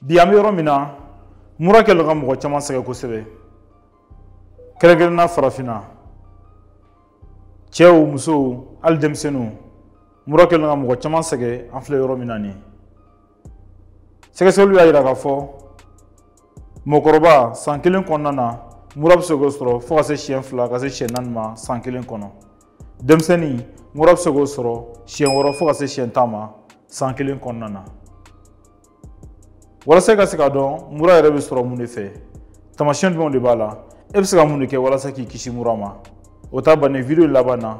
bi an bɛ yɔrɔ min na mura kɛlen ka mɔgɔ caman sɛgɛn kosɛbɛ kɛrɛnkɛrɛnna farafinna cɛw musow hali denmisɛnninw mura kɛlen ka mɔgɔ caman sɛgɛn an filɛ yɔrɔ min na nin sɛgɛsɛgɛliw y'a jira k'a fɔ mɔgɔkɔrɔba san 1 kɔnɔna na mura bɛ se k'o sɔrɔ fo ka se siɲɛ 2 ka se siɲɛ 4 ma san 1 kɔnɔ denmisɛnnin mura bɛ se k'o sɔrɔ siɲɛ 6 fo ka se siɲɛ 10 ma san 1 kɔnɔna na walasa i ka se k'a dɔn mura yɛrɛ bɛ sɔrɔ mun de fɛ taamasiyɛn jumɛnw de b'a la e bɛ se ka mun de kɛ walasa k'i kisi mura ma o ta bannen video laban na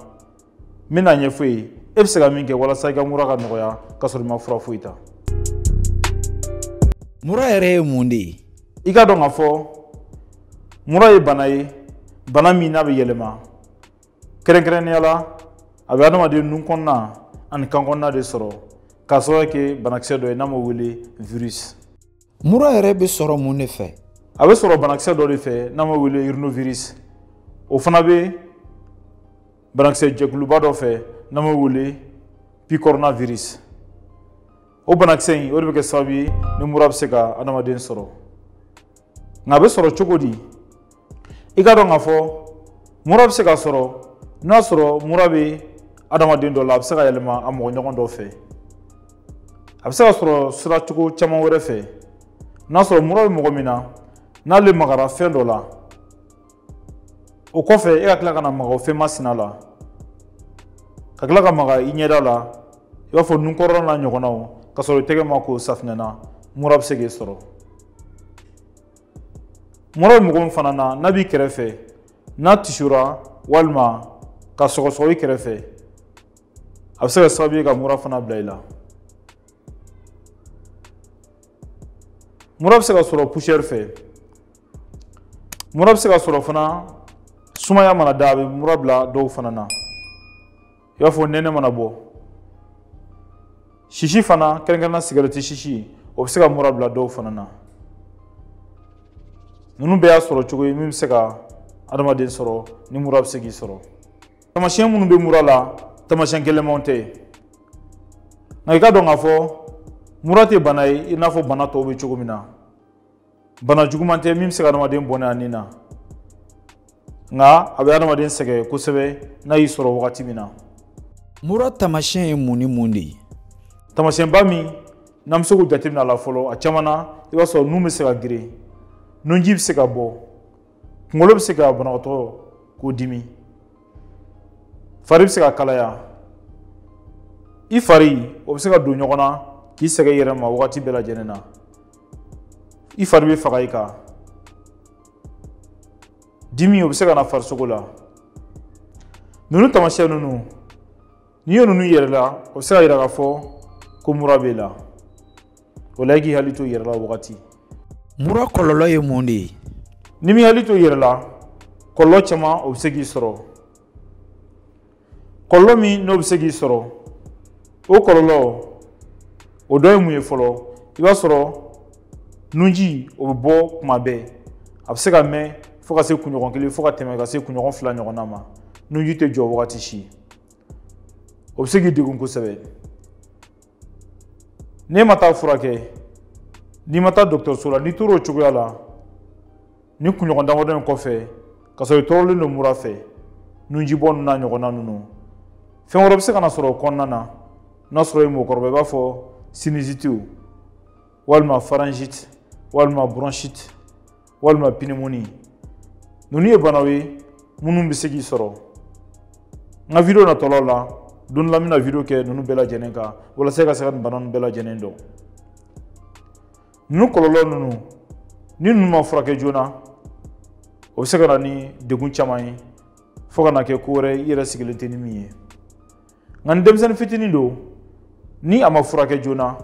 n bɛna ɲɛfɔ i ye e bɛ se ka min kɛ walasa i ka mura ka nɔgɔya ka sɔrɔ i ma fura foyi ta. Mura yɛrɛ ye mun de ye? I ka dɔn k'a fɔ mura ye bana ye bana min n'a bɛ yɛlɛma kɛrɛnkɛrɛnnenya la a bɛ adamaden nun kɔnɔna ani kan kɔnɔna de sɔrɔ k'a sababu kɛ banakisɛ dɔ ye n'an b'o wele virus. Mura yɛrɛ bɛ sɔrɔ mun de fɛ? A bɛ sɔrɔ banakisɛ dɔ de fɛ n'an b'o wele rhinovirus o fana bɛ banakisɛ jɛkuluba dɔ fɛ n'an b'o wele picornavirus. O banakisɛ in o de bɛ kɛ sababu ye ni mura bɛ se ka adamaden sɔrɔ nka a bɛ sɔrɔ cogo di? I ka dɔn k'a fɔ mura bɛ se ka sɔrɔ n'a sɔrɔ mura bɛ adamaden dɔ la a bɛ se ka yɛlɛma a mɔgɔ ɲɔgɔn dɔ fɛ a bɛ se ka sɔrɔ sira cogo caman wɛrɛ fɛ n'a sɔrɔ mura bɛ mɔgɔ min na n'ale magara fɛn dɔ la o kɔfɛ e ka tila ka na maga o fɛn masina la ka tila ka maga i ɲɛda la i b'a fɔ nunkɔrɔ n'a ɲɔgɔnnaw ka sɔrɔ i tɛgɛ ma ko safinɛ na mura bɛ se k'i sɔrɔ mura bɛ mɔgɔ min fana na n'a b'i kɛrɛfɛ n'a tisura walima ka sɔgɔsɔgɔ i kɛrɛfɛ a bɛ se ka sababu ye ka mura fana bila i la mura bɛ se ka sɔrɔ poussière fɛ mura bɛ se ka sɔrɔ fana sumaya mana da a bɛ mura bila dɔw fana na i b'a fɔ nɛnɛ mana bɔ sisi fana kɛrɛnkɛrɛnna sigarɛti sisi o bɛ se ka mura bila dɔw fana na ninnu bɛɛ y'a sɔrɔ cogo ye min bɛ se ka adamaden sɔrɔ ni mura bɛ se k'i sɔrɔ taamasiyɛn minnu bɛ mura la taamasiyɛn gɛlɛnmanw tɛ nka i ka dɔn k'a fɔ mura tɛ bana ye i n'a fɔ bana tɔw bɛ cogo min na bana juguman tɛ min bɛ se ka adamaden bɔnɛ a nin na nka a bɛ adamaden sɛgɛn kosɛbɛ n'a y'i sɔrɔ wagati min na. Mura taamasiyɛn ye mun ni mun de ye? Taamasiyɛnba min n'an bɛ se k'o jateminɛ a la fɔlɔ a caman na i b'a sɔrɔ nun bɛ se ka geren nunji bɛ se ka bɔ kunkolo bɛ se ka banabaatɔ k'o dimi fari bɛ se ka kalaya i fari o bɛ se ka don ɲɔgɔn na k'i sɛgɛn i yɛrɛ ma wagati bɛɛ lajɛlen na i fari bɛ faga i kan dimi o bɛ se ka na farisogo la ninnu taamasiyɛn ninnu n'i ye ninnu yɛrɛ la o bɛ se ka jira k'a fɔ ko mura b'e la o la i k'i hakili to i yɛrɛ la wagati. Mura kɔlɔlɔ ye mun de ye? Ni mi hakili to i yɛrɛ la kɔlɔlɔ caman o bɛ se k'i sɔrɔ kɔlɔlɔ min n'o bɛ se k'i sɔrɔ o kɔlɔlɔ o dɔ ye mun ye fɔlɔ i b'a sɔrɔ nunji o bɛ bɔ kuma bɛɛ a bɛ se ka mɛn fo ka se kunɲɔgɔn 1 fo ka tɛmɛ ka se kunɲɔgɔn 2 ɲɔgɔnna ma nunji tɛ jɔ wagati si o bɛ se k'i degun kosɛbɛ n'e ma taa furakɛ n'i ma taa dɔgɔtɔrɔso la n'i tora o cogoya la ni kunɲɔgɔn damadɔ in kɔfɛ ka sɔrɔ i tɔɔrɔlen don mura fɛ nunjibɔ ninnu n'a ɲɔgɔnna ninnu fɛn wɛrɛ bɛ se ka na sɔrɔ o kɔnɔna na n'a sɔrɔ i mɔgɔkɔrɔba i b'a fɔ sinusite walima pharyngite walima bronchite walima pneumonie ninnu ye banaw ye minnu bɛ se k'i sɔrɔ n ka video natɔlaw la don dɔ la n bɛna video kɛ ninnu bɛɛ lajɛlen kan walasa i ka se ka nin bana ninnu bɛɛ lajɛlen dɔn ninnu kɔlɔlɔ ninnu ni ninnu ma furakɛ joona o bɛ se ka na ni degun caman ye fo ka na kɛ ko wɛrɛ i yɛrɛ sigilen tɛ ni min ye nka ni denmisɛnnin fitinin don ni a ma furakɛ joona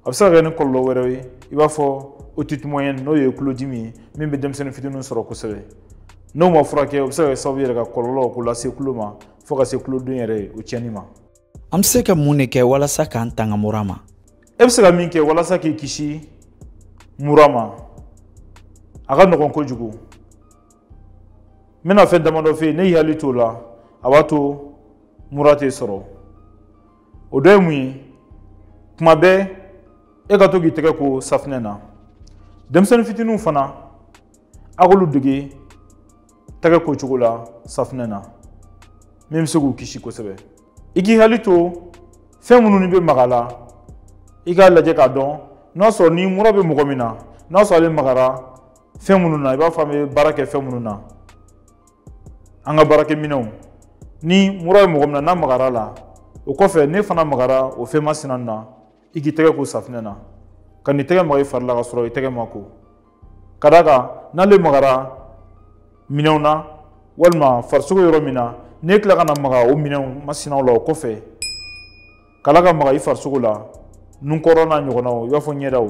a bɛ se ka kɛ ni kɔlɔlɔ wɛrɛ ye i b'a fɔ otite moyenne n'o ye tulodimi ye min bɛ denmisɛnnin fitininw sɔrɔ kosɛbɛ n'o ma furakɛ o bɛ se ka kɛ sababu yɛrɛ ka kɔlɔlɔ k'o lase tulo ma fo ka se tulodon yɛrɛ o tiɲɛni ma. An bɛ se ka mun de kɛ walasa k'an tanga mura ma? E bɛ se ka min kɛ walasa k'i kisi mura ma a ka nɔgɔn kojugu n bɛna fɛn damadɔ f'i ye ne y'i hakili to o la a b'a to mura tɛ sɔrɔ o dɔ ye mun ye kuma bɛɛ e ka to k'i tɛgɛ ko safinɛ na denmisɛnnin fitininw fana a k'olu dege tɛgɛ ko cogo la safinɛ na min bɛ se k'u kisi kosɛbɛ i k'i hakili to fɛn minnu bɛ maga la i k'a lajɛ k'a dɔn n'a sɔrɔ ni mura bɛ mɔgɔ min na n'a sɔrɔ ale magara fɛn minnu na i b'a fɔ an bɛ baara kɛ fɛn minnu na an ka baarakɛminɛnw ni mura bɛ mɔgɔ min na n'a magara la o kɔfɛ ne fana magara o fɛn masina na i k'i tɛgɛ ko safinɛ na ka n'i tɛgɛ maga i fari la ka sɔrɔ i tɛgɛ ma ko ka d'a kan n'ale magara minɛnw na walima farisogo yɔrɔ min na n'e tila ka na maga o minɛnw masinaw la o kɔfɛ kala ka maga i farisogo la nunkɔrɔ n'a ɲɔgɔnnaw i b'a fɔ ɲɛdaw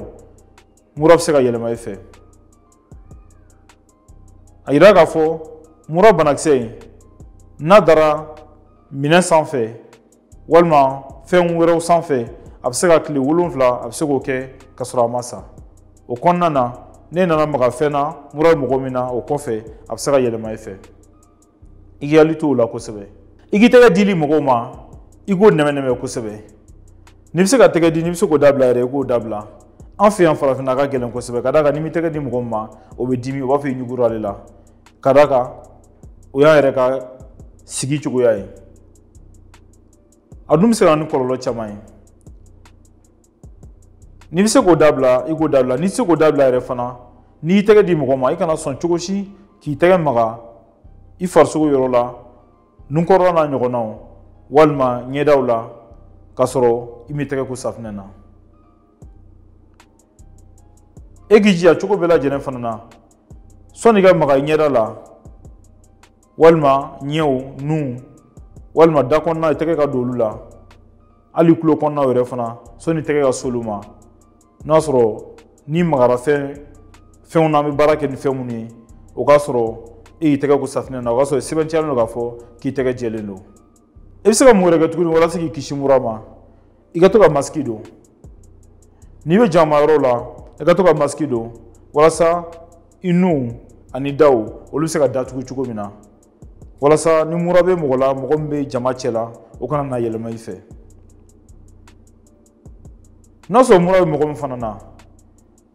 mura bɛ se ka yɛlɛma i fɛ a yira k'a fɔ mura banakisɛ in n'a dara minɛn sanfɛ walima fɛn wɛrɛw sanfɛ a bɛ se ka tile 7 a bɛ se k'o kɛ ka sɔrɔ a ma sa o kɔnɔna na ne nana maga fɛn na mura bɛ mɔgɔ min na o kɔfɛ a bɛ se ka yɛlɛma i fɛ i k'i hakili to o la kosɛbɛ i k'i tɛgɛ dili mɔgɔw ma i k'o nɛmɛ kosɛbɛ n'i bɛ se ka tɛgɛ di n'i bɛ se k'o dabila yɛrɛ i k'o dabila an fɛ yan farafinna a ka gɛlɛn kosɛbɛ ka d'a kan n'i bɛ tɛgɛ di mɔgɔ min ma o bɛ dimi o b'a fɔ i ɲugura ale la ka d'a kan o y'an yɛrɛ ka sigi cogoya ye a dun bɛ se ka na ni kɔlɔlɔ caman ye n'i bɛ se k'o dabila i k'o dabila n'i tɛ se k'o dabila yɛrɛ fana n'i y'i tɛgɛ di mɔgɔ ma i kana sɔn cogo si k'i tɛgɛ maga i farisogo yɔrɔ la nunkɔrɔ n'a ɲɔgɔnnaw walima ɲɛdaw la k'a sɔrɔ i m'i tɛgɛ ko safinɛ na e k'i jija cogo bɛɛ lajɛlen fana na sɔnni i ka maga i ɲɛda la walima ɲɛw nun walima da kɔnɔna i tɛgɛ ka don olu la hali tulo kɔnɔnaw yɛrɛ fana sɔnni i tɛgɛ ka s'olu ma n'a sɔrɔ n'i magara fɛnw na an bɛ baara kɛ ni fɛn minnu ye o k'a sɔrɔ e y'i tɛgɛ ko safinɛ na o k'a sɔrɔ sɛbɛntiyalen don k'a fɔ k'i tɛgɛ jɛlen don i bɛ se ka mun wɛrɛ kɛ tuguni walasa k'i kisi mura ma i ka to ka masiki don n'i bɛ jama yɔrɔ la i ka to ka masiki don walasa i nun ani daw olu bɛ se ka datugu cogo min na walasa ni mura bɛ mɔgɔ la mɔgɔ min bɛ jama cɛ la o kana na yɛlɛma i fɛ n'a sɔrɔ mura bɛ mɔgɔ min fana na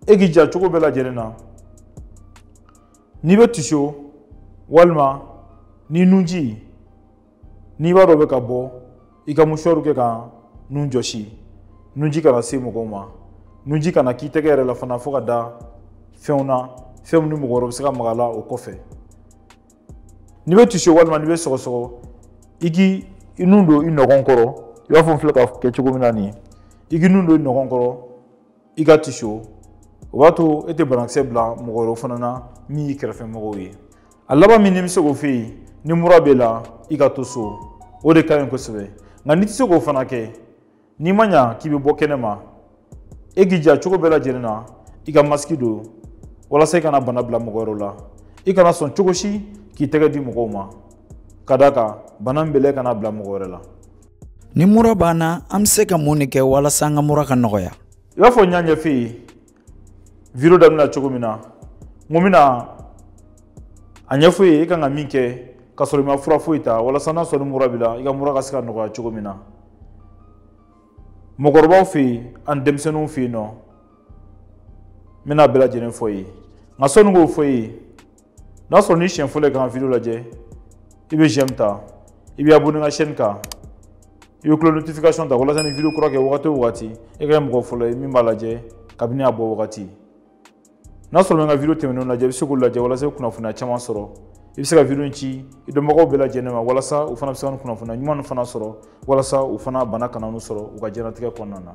e k'i ja cogo bɛɛ lajɛlen na n'i bɛ tiso walima ni nunji n'i b'a dɔn bɛ ka bɔ i ka musuwaru kɛ ka nun jɔsi nunji kana se mɔgɔw ma nunji kana k'i tɛgɛ yɛrɛ la fana fo ka da fɛnw na fɛn min ni mɔgɔ wɛrɛ bɛ se ka maga la o kɔfɛ n'i bɛ tiso walima n'i bɛ sɔgɔsɔgɔ i k'i nun don i nɔgɔn kɔrɔ i b'a fɔ n filɛ ka kɛ cogo min na nin i k'i nun don i nɔgɔn kɔrɔ i ka tiso o b'a to e tɛ banakisɛ bila mɔgɔ wɛrɛw fana na min y'i kɛrɛfɛ mɔgɔw ye a laban min ni bɛ se k'o fɛ yen ni mura b'e la i ka to so o de ka ɲi kosɛbɛ nka n'i tɛ se k'o fana kɛ n'i ma ɲa k'i bɛ bɔ kɛnɛma e k'i ja cogo bɛɛ lajɛlen na i ka masiki don walasa i kana bana bila mɔgɔ wɛrɛw la i kana sɔn cogo si k'i tɛgɛ di mɔgɔw ma ka d'a kan bana min bɛ la i kana bila mɔgɔ wɛrɛ la ni mura banna an bɛ se ka mun de kɛ walasa an ka mura ka nɔgɔya i b'a fɔ n y'a ɲɛfɔ i ye video daminɛ cogo min na n ko n bɛna a ɲɛfɔ i ye i kan ka min kɛ ka sɔrɔ i ma fura foyi ta walasa n'a sɔrɔ ni mura b'i la i ka mura ka se ka nɔgɔya cogo min na mɔgɔkɔrɔbaw fɛ yen ani denmisɛnninw fɛ yen nɔ n bɛna bɛɛ lajɛlen fɔ i ye nka sɔnni k'o fɔ i ye n'a sɔrɔ ni siɲɛ fɔlɔ ye ka n ka video lajɛ i bɛ j'aime ta i bɛ abonné n ka chaîne kan i bɛ cloche notification ta walasa ni video kura kɛ wagati o wagati e ka kɛ mɔgɔ fɔlɔ ye min b'a lajɛ kabini a bɔ wagati n'a sɔrɔ n ka video tɛmɛnenw lajɛ i bɛ se k'o lajɛ walasa i kunnafoniya caman sɔrɔ i bɛ se ka video in ci i dɔnbagaw bɛɛ lajɛlen ma walasa u fana bɛ se ka kunnafoniya ɲuman fana sɔrɔ walasa u fana bana kana n'u sɔrɔ u ka diɲɛlatigɛ kɔnɔna na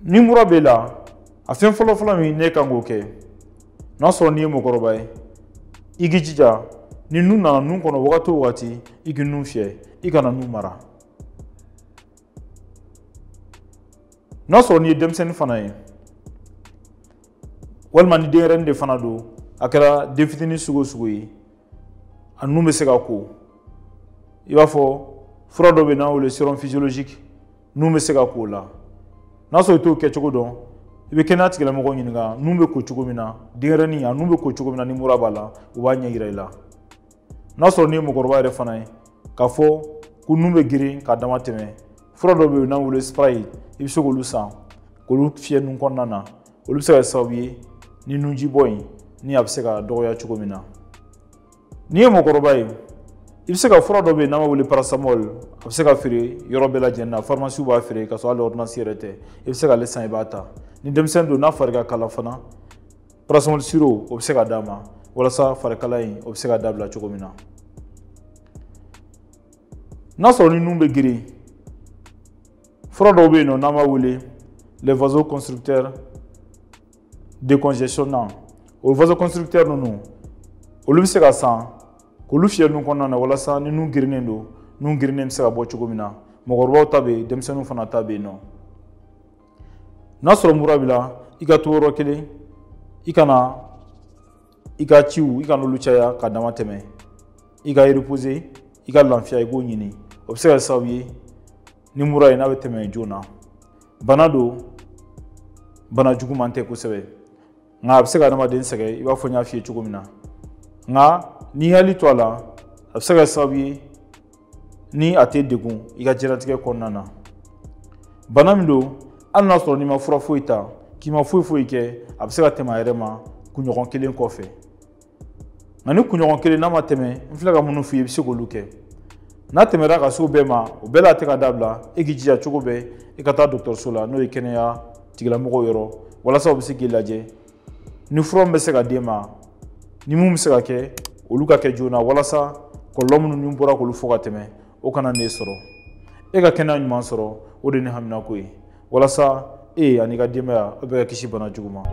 ni mura b'e la a fɛn fɔlɔ min ne kan k'o kɛ n'a sɔrɔ n'i ye mɔgɔkɔrɔba ye i k'i jija ni nun nana nun kɔnɔ wagati o wagati i k'i nun fiyɛ i kana nun mara n'a sɔrɔ n'i ye denmisɛnnin fana ye walima ni denyɛrɛnin de fana don a kɛra den fitinin sugu o sugu ye a nun bɛ se ka ko i b'a fɔ fura dɔ bɛ yen n'an wele sérum physiologique nun bɛ se ka ko o la n'a sɔrɔ i t'o kɛ cogo dɔn i bɛ kɛnɛya tigilamɔgɔw ɲininka nun bɛ ko cogo min na denyɛrɛnin a nun bɛ ko cogo min na ni mura b'a la u b'a ɲɛ yira i la n'a sɔrɔ n'i ye mɔgɔkɔrɔba yɛrɛ fana ye k'a fɔ ko nun bɛ girin k'a dama tɛmɛ fura dɔ bɛ yen n'an wele Sprite i bɛ se k'olu san k'olu fiyɛ nun kɔnɔna na olu bɛ se ka kɛ sababu ye ni nunji bɔ in ni a bɛ se ka dɔgɔya cogo min na. N'i ye mɔgɔkɔrɔba ye i bɛ se ka fura dɔ bɛ yen n'an b'a wele paracetamol a bɛ se ka feere yɔrɔ bɛɛ lajɛlen na pharmacie b'a feere ka sɔrɔ hali ordonnance yɛrɛ tɛ i bɛ se k'ale san i b'a ta ni denmisɛnnin don n'a fari ka kala fana paracetamol sirop o bɛ se ka d'a ma walasa farikala in o bɛ se ka dabila cogo min na. N'a sɔrɔ ni nun bɛ girin fura dɔw bɛ yen nɔ n'an b'a wele les vasoconstricteurs décongestionnants o vasoconstricteurs ninnu olu bɛ se ka san k'olu fiyɛ nun kɔnɔna na walasa ni nun girinnen don nun girinnen bɛ se ka bɔ cogo min na mɔgɔkɔrɔbaw ta bɛ yen denmisɛnninw fana ta bɛ yen nɔ. N'a sɔrɔ mura b'i la i ka to yɔrɔ kelen i kana i ka ciw i kana olu caya ka dama tɛmɛ i ka reposer i ka lafiya i k'o ɲini o bɛ se ka kɛ sababu ye ni mura in n'a bɛ tɛmɛ joona. Bana don bana juguman tɛ kosɛbɛ nka a bɛ se ka adamaden sɛgɛn i b'a fɔ n y'a f'i ye cogo min na nka n'i hakili to a la a bɛ se ka kɛ sababu ye ni a tɛ degun i ka diɲɛlatigɛ kɔnɔna na. Bana min don hali n'a sɔrɔ n'i ma fura foyi ta k'i ma foyi kɛ a bɛ se ka tɛmɛ a yɛrɛ ma kunɲɔgɔn kelen kɔfɛ nka ni kunɲɔgɔn kelen n'a ma tɛmɛ n filɛ ka minnu f'i ye i bɛ se k'olu kɛ. N'a tɛmɛra ka se o bɛɛ ma o bɛɛ la a tɛ ka dabila e k'i jija cogo bɛɛ i ka taa dɔgɔtɔrɔso la n'o ye kɛnɛya tigilamɔgɔw yɔrɔ walasa u bɛ se k'i lajɛ ni fura min bɛ se ka d'e ma ni mun bɛ se ka kɛ olu ka kɛ joona walasa kɔlɔlɔ minnu ni bɔra k'olu fɔ ka tɛmɛ o kana n'e sɔrɔ e ka kɛnɛya ɲuman sɔrɔ o de ye ne haminako ye walasa e ani ka denbaya aw bɛ ka kisi bana jugu ma.